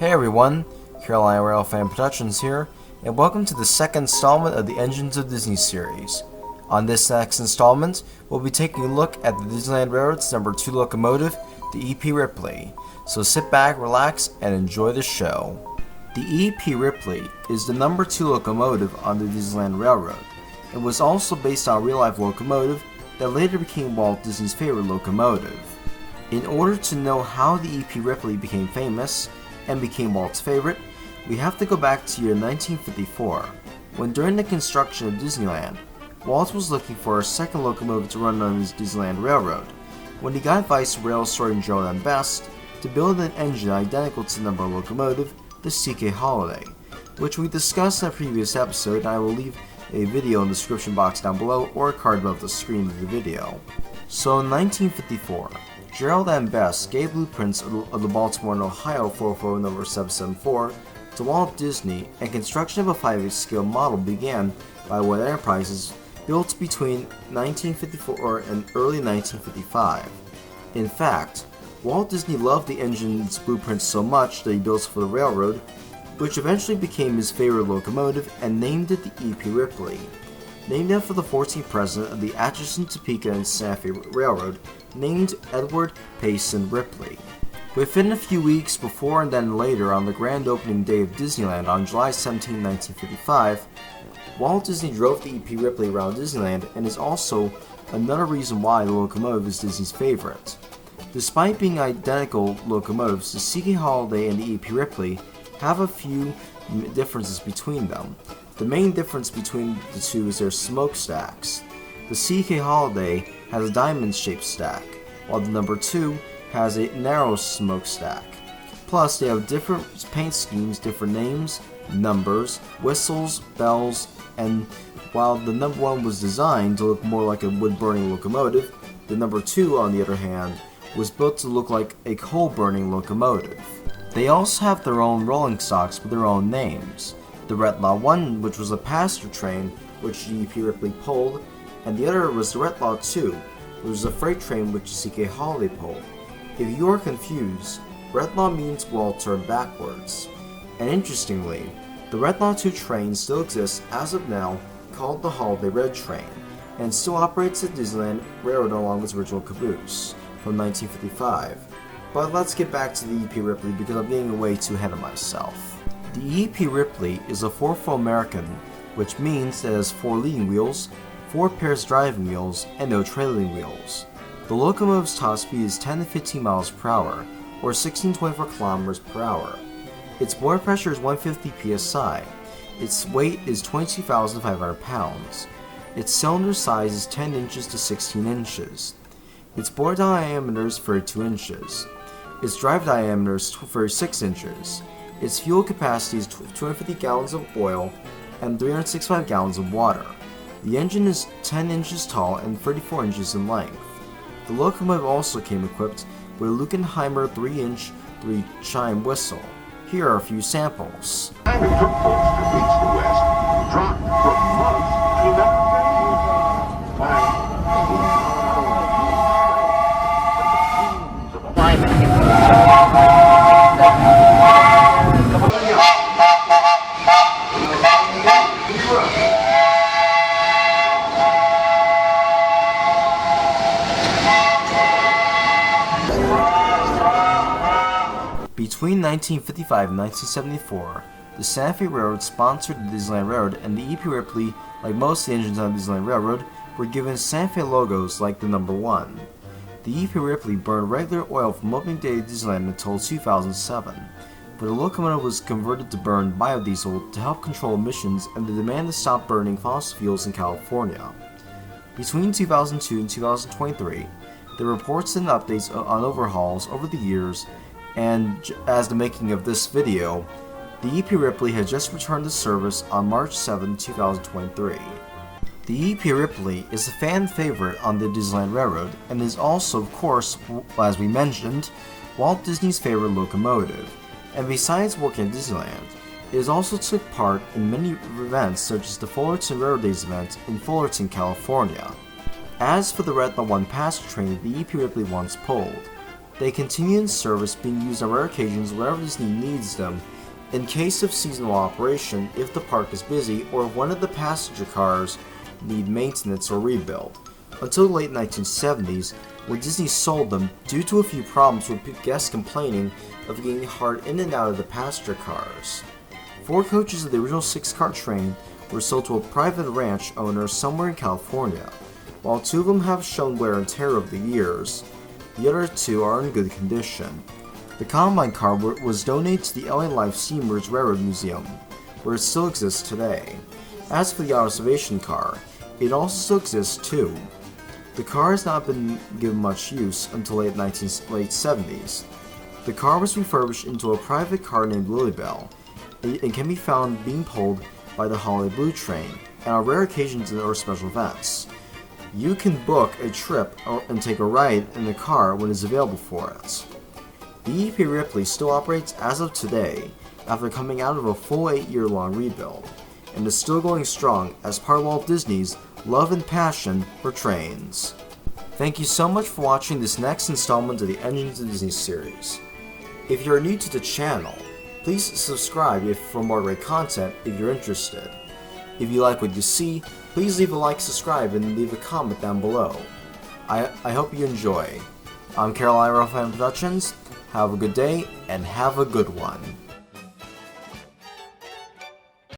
Hey everyone, Carolina Rail Fan Productions here, and welcome to the second installment of the Engines of Disney series. On this next installment, we'll be taking a look at the Disneyland Railroad's number 2 locomotive, the EP Ripley. So sit back, relax, and enjoy the show. The EP Ripley is the number 2 locomotive on the Disneyland Railroad. It was also based on a real-life locomotive that later became Walt Disney's favorite locomotive. In order to know how the EP Ripley became famous and became Walt's favorite, we have to go back to year 1954, when during the construction of Disneyland, Walt was looking for a second locomotive to run on his Disneyland Railroad, when he got advice from rail historian Gerald M. Best to build an engine identical to the number one locomotive, the CK Holiday, which we discussed in a previous episode, and I will leave a video in the description box down below or a card above the screen of the video. So in 1954, Gerald M. Best gave blueprints of the Baltimore and Ohio 440 number 774 to Walt Disney, and construction of a 5/8 scale model began by Walt Enterprises, built between 1954 and early 1955. In fact, Walt Disney loved the engine's blueprints so much that he built it for the railroad, which eventually became his favorite locomotive and named it the EP Ripley. Named after the 14th president of the Atchison, Topeka, and Santa Fe Railroad, named Edward Payson Ripley. Within a few weeks before and then later on the grand opening day of Disneyland on July 17, 1955, Walt Disney drove the EP Ripley around Disneyland, and is also another reason why the locomotive is Disney's favorite. Despite being identical locomotives, the CK Holiday and the EP Ripley have a few differences between them. The main difference between the two is their smokestacks. The CK Holiday has a diamond-shaped stack, while the number 2 has a narrow smokestack. Plus, they have different paint schemes, different names, numbers, whistles, bells, and while the number 1 was designed to look more like a wood-burning locomotive, the number 2, on the other hand, was built to look like a coal-burning locomotive. They also have their own rolling stocks with their own names. The Retlaw 1, which was a passenger train which the EP Ripley pulled, and the other was the Retlaw 2, which was a freight train which the CK Holiday pulled. If you are confused, Retlaw means wall turned backwards. And interestingly, the Retlaw 2 train still exists as of now, called the Holiday Red Train, and still operates at Disneyland Railroad along with its original caboose from 1955. But let's get back to the EP Ripley because I'm getting way too ahead of myself. The EP Ripley is a 4-foot American, which means that it has 4 leading wheels, 4 pairs of driving wheels, and no trailing wheels. The locomotive's top speed is 10 to 15 miles per hour, or 1624 kilometers per hour. Its boiler pressure is 150 psi. Its weight is 22,500 pounds. Its cylinder size is 10 inches to 16 inches. Its bore diameter is 32 inches. Its drive diameter is 36 inches. Its fuel capacity is 250 gallons of oil and 365 gallons of water. The engine is 10 inches tall and 34 inches in length. The locomotive also came equipped with a Luckenheimer 3-inch 3-chime whistle. Here are a few samples. From coast to east to west, drop from months to now. Between 1955 and 1974, the Santa Fe Railroad sponsored the Disneyland Railroad, and the EP Ripley, like most of the engines on the Disneyland Railroad, were given Santa Fe logos like the number 1. The EP Ripley burned regular oil from opening day of Disneyland until 2007, but the locomotive was converted to burn biodiesel to help control emissions and the demand to stop burning fossil fuels in California. Between 2002 and 2023, there were reports and updates on overhauls over the years, and as the making of this video, the EP Ripley had just returned to service on March 7, 2023. The EP Ripley is a fan favorite on the Disneyland Railroad and is also, of course, as we mentioned, Walt Disney's favorite locomotive. And besides working at Disneyland, it also took part in many events such as the Fullerton Railroad Days event in Fullerton, California. As for the Retlaw 1 passenger train that the EP Ripley once pulled, They continue in service, being used on rare occasions whenever Disney needs them, in case of seasonal operation, if the park is busy, or if one of the passenger cars need maintenance or rebuild, until the late 1970s, when Disney sold them due to a few problems with guests complaining of getting hard in and out of the passenger cars. 4 coaches of the original 6-car train were sold to a private ranch owner somewhere in California. While 2 of them have shown wear and tear over the years, the other 2 are in good condition. The Combine car was donated to the LA Life Steamers Railroad Museum, where it still exists today. As for the observation car, it also still exists too. The car has not been given much use until late 70s. The car was refurbished into a private car named Lilly Belle, and can be found being pulled by the Holiday Blue Train, and on rare occasions or special events. You can book a trip and take a ride in the car when it's available for it. The EP Ripley still operates as of today, after coming out of a full 8-year-long rebuild, and is still going strong as part of Walt Disney's love and passion for trains. Thank you so much for watching this next installment of the Engines of Disney series. If you're new to the channel, please subscribe for more great content if you're interested. If you like what you see, please leave a like, subscribe, and leave a comment down below. I hope you enjoy. I'm Carolina Fan Productions. Have a good day, and have a good one.